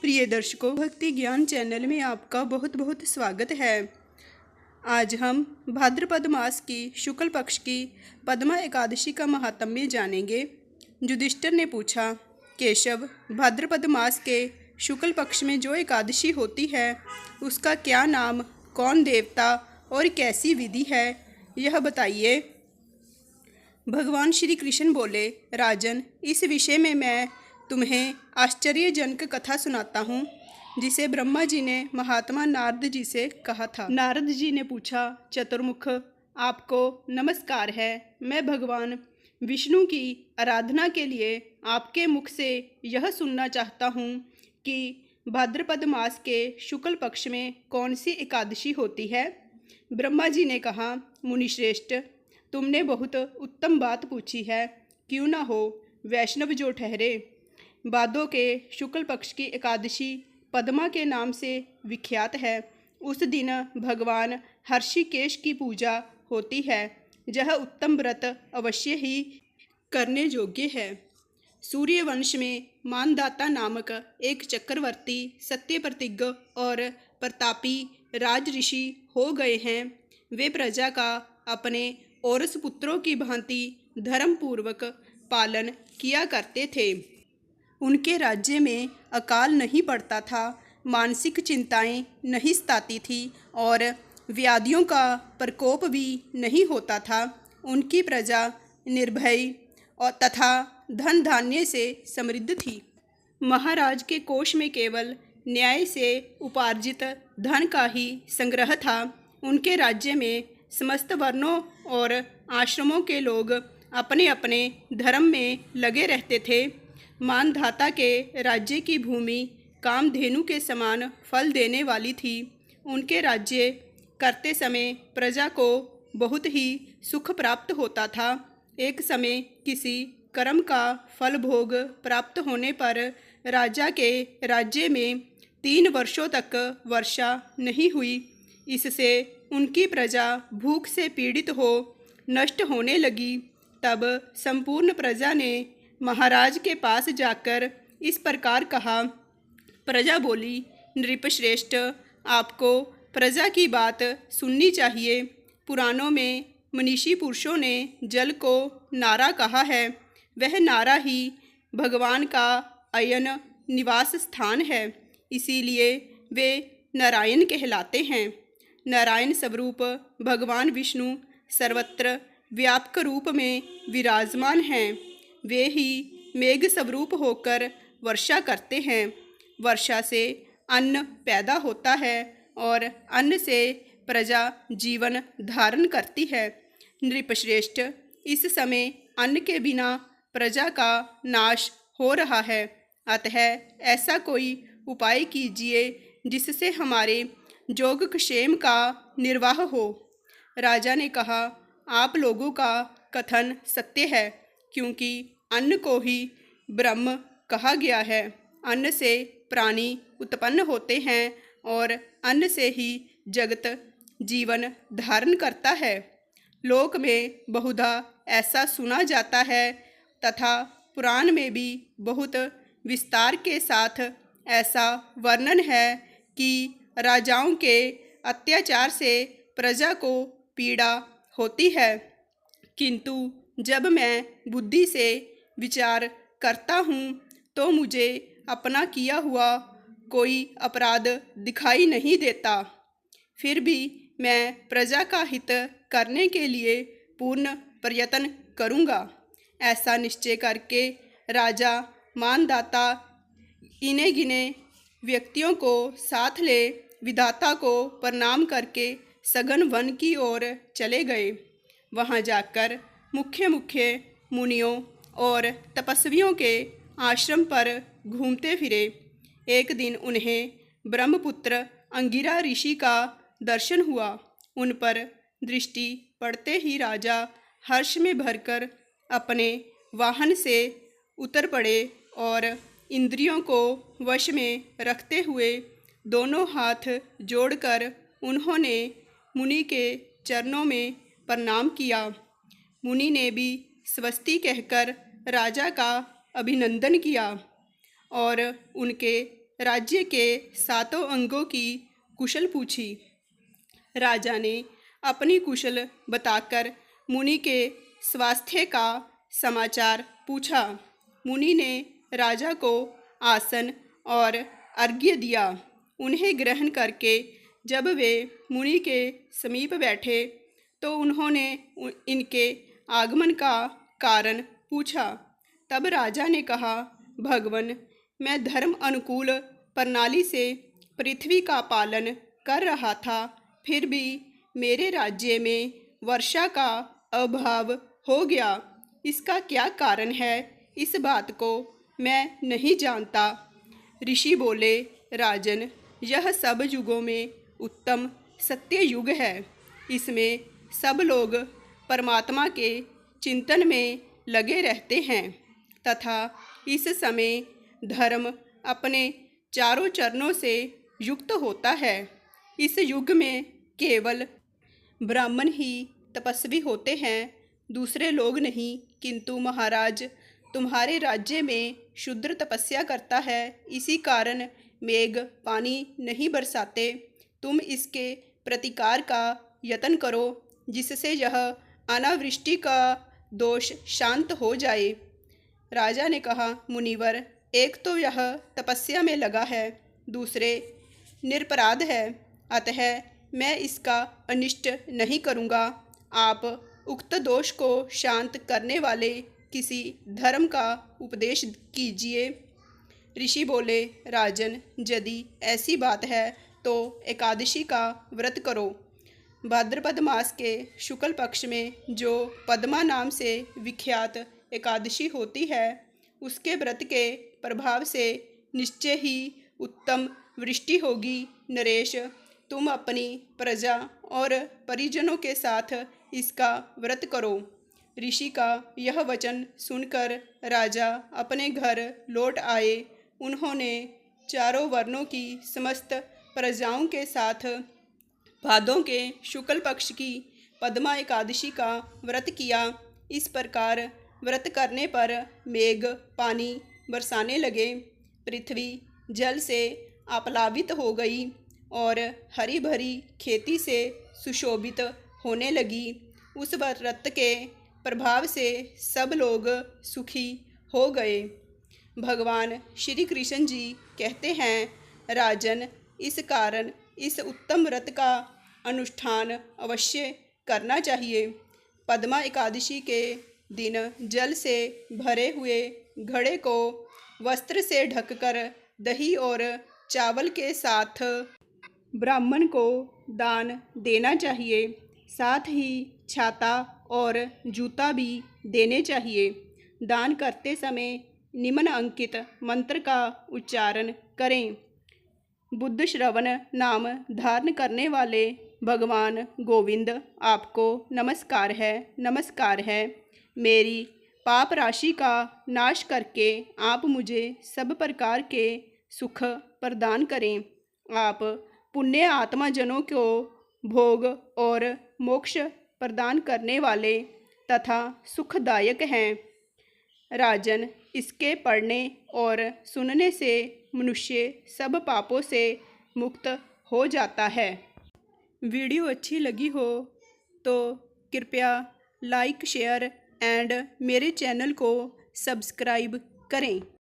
प्रिय दर्शकों, भक्ति ज्ञान चैनल में आपका बहुत बहुत स्वागत है। आज हम भाद्रपद मास की शुक्ल पक्ष की पद्मा एकादशी का महात्म्य जानेंगे। युधिष्ठिर ने पूछा, केशव, भाद्रपद मास के शुक्ल पक्ष में जो एकादशी होती है उसका क्या नाम, कौन देवता और कैसी विधि है, यह बताइए। भगवान श्री कृष्ण बोले, राजन, इस विषय में मैं तुम्हें आश्चर्यजनक कथा सुनाता हूँ जिसे ब्रह्मा जी ने महात्मा नारद जी से कहा था। नारद जी ने पूछा, चतुर्मुख, आपको नमस्कार है। मैं भगवान विष्णु की आराधना के लिए आपके मुख से यह सुनना चाहता हूँ कि भाद्रपद मास के शुक्ल पक्ष में कौन सी एकादशी होती है। ब्रह्मा जी ने कहा, मुनिश्रेष्ठ, तुमने बहुत उत्तम बात पूछी है। क्यों ना हो, वैष्णव जो ठहरे। भादों के शुक्ल पक्ष की एकादशी पद्मा के नाम से विख्यात है। उस दिन भगवान हर्षिकेश की पूजा होती है। यह उत्तम व्रत अवश्य ही करने योग्य है। सूर्यवंश में मानदाता नामक एक चक्रवर्ती, सत्य प्रतिज्ञ और प्रतापी राज ऋषि हो गए हैं। वे प्रजा का अपने औरस पुत्रों की भांति धर्मपूर्वक पालन किया करते थे। उनके राज्य में अकाल नहीं पड़ता था, मानसिक चिंताएं नहीं सताती थी और व्याधियों का प्रकोप भी नहीं होता था। उनकी प्रजा निर्भय और तथा धन धान्य से समृद्ध थी। महाराज के कोष में केवल न्याय से उपार्जित धन का ही संग्रह था। उनके राज्य में समस्त वर्णों और आश्रमों के लोग अपने अपने धर्म में लगे रहते थे। मानधाता के राज्य की भूमि कामधेनु के समान फल देने वाली थी। उनके राज्य करते समय प्रजा को बहुत ही सुख प्राप्त होता था। एक समय किसी कर्म का फल भोग प्राप्त होने पर राजा के राज्य में 3 वर्षों तक वर्षा नहीं हुई। इससे उनकी प्रजा भूख से पीड़ित हो नष्ट होने लगी। तब संपूर्ण प्रजा ने महाराज के पास जाकर इस प्रकार कहा। प्रजा बोली, नृपश्रेष्ठ, आपको प्रजा की बात सुननी चाहिए। पुराणों में मनीषी पुरुषों ने जल को नारा कहा है। वह नारा ही भगवान का अयन निवास स्थान है, इसीलिए वे नारायण कहलाते हैं। नारायण स्वरूप भगवान विष्णु सर्वत्र व्यापक रूप में विराजमान हैं। वे ही मेघ स्वरूप होकर वर्षा करते हैं। वर्षा से अन्न पैदा होता है और अन्न से प्रजा जीवन धारण करती है। नृपश्रेष्ठ, इस समय अन्न के बिना प्रजा का नाश हो रहा है, अतः ऐसा कोई उपाय कीजिए जिससे हमारे योगक्षेम का निर्वाह हो। राजा ने कहा, आप लोगों का कथन सत्य है, क्योंकि अन्न को ही ब्रह्म कहा गया है। अन्न से प्राणी उत्पन्न होते हैं और अन्न से ही जगत जीवन धारण करता है। लोक में बहुधा ऐसा सुना जाता है तथा पुराण में भी बहुत विस्तार के साथ ऐसा वर्णन है कि राजाओं के अत्याचार से प्रजा को पीड़ा होती है। किंतु जब मैं बुद्धि से विचार करता हूँ तो मुझे अपना किया हुआ कोई अपराध दिखाई नहीं देता। फिर भी मैं प्रजा का हित करने के लिए पूर्ण प्रयत्न करूँगा। ऐसा निश्चय करके राजा मानदाता इने गिने व्यक्तियों को साथ ले विधाता को प्रणाम करके सघन वन की ओर चले गए। वहाँ जाकर मुख्य मुख्य मुनियों और तपस्वियों के आश्रम पर घूमते फिरे। एक दिन उन्हें ब्रह्मपुत्र अंगिरा ऋषि का दर्शन हुआ। उन पर दृष्टि पड़ते ही राजा हर्ष में भरकर अपने वाहन से उतर पड़े और इंद्रियों को वश में रखते हुए दोनों हाथ जोड़कर उन्होंने मुनि के चरणों में प्रणाम किया। मुनि ने भी स्वस्ति कहकर राजा का अभिनंदन किया और उनके राज्य के 7 अंगों की कुशल पूछी। राजा ने अपनी कुशल बताकर मुनि के स्वास्थ्य का समाचार पूछा। मुनि ने राजा को आसन और अर्घ्य दिया। उन्हें ग्रहण करके जब वे मुनि के समीप बैठे तो उन्होंने इनके आगमन का कारण पूछा। तब राजा ने कहा, भगवन, मैं धर्म अनुकूल प्रणाली से पृथ्वी का पालन कर रहा था, फिर भी मेरे राज्य में वर्षा का अभाव हो गया। इसका क्या कारण है, इस बात को मैं नहीं जानता। ऋषि बोले, राजन, यह सब युगों में उत्तम सत्य युग है। इसमें सब लोग परमात्मा के चिंतन में लगे रहते हैं तथा इस समय धर्म अपने चारों चरणों से युक्त होता है। इस युग में केवल ब्राह्मण ही तपस्वी होते हैं, दूसरे लोग नहीं। किंतु महाराज, तुम्हारे राज्य में शूद्र तपस्या करता है, इसी कारण मेघ पानी नहीं बरसाते। तुम इसके प्रतिकार का यत्न करो, जिससे यह अनावृष्टि का दोष शांत हो जाए। राजा ने कहा, मुनिवर, एक तो यह तपस्या में लगा है, दूसरे निरपराध है, अतः मैं इसका अनिष्ट नहीं करूँगा। आप उक्त दोष को शांत करने वाले किसी धर्म का उपदेश कीजिए। ऋषि बोले, राजन, यदि ऐसी बात है तो एकादशी का व्रत करो। भाद्रपद मास के शुक्ल पक्ष में जो पद्मा नाम से विख्यात एकादशी होती है, उसके व्रत के प्रभाव से निश्चय ही उत्तम वृष्टि होगी। नरेश, तुम अपनी प्रजा और परिजनों के साथ इसका व्रत करो। ऋषि का यह वचन सुनकर राजा अपने घर लौट आए। उन्होंने चारों वर्णों की समस्त प्रजाओं के साथ भादों के शुक्ल पक्ष की पद्मा एकादशी का व्रत किया। इस प्रकार व्रत करने पर मेघ पानी बरसाने लगे, पृथ्वी जल से आप्लावित हो गई और हरी भरी खेती से सुशोभित होने लगी। उस व्रत के प्रभाव से सब लोग सुखी हो गए। भगवान श्री कृष्ण जी कहते हैं, राजन, इस कारण इस उत्तम व्रत का अनुष्ठान अवश्य करना चाहिए। पद्मा एकादशी के दिन जल से भरे हुए घड़े को वस्त्र से ढककर दही और चावल के साथ ब्राह्मण को दान देना चाहिए। साथ ही छाता और जूता भी देने चाहिए। दान करते समय निम्न अंकित मंत्र का उच्चारण करें। बुद्ध श्रवण नाम धारण करने वाले भगवान गोविंद, आपको नमस्कार है, नमस्कार है। मेरी पाप राशि का नाश करके आप मुझे सब प्रकार के सुख प्रदान करें। आप पुण्य आत्मा जनों को भोग और मोक्ष प्रदान करने वाले तथा सुखदायक हैं। राजन, इसके पढ़ने और सुनने से मनुष्य सब पापों से मुक्त हो जाता है। वीडियो अच्छी लगी हो तो कृपया लाइक, शेयर एंड मेरे चैनल को सब्सक्राइब करें।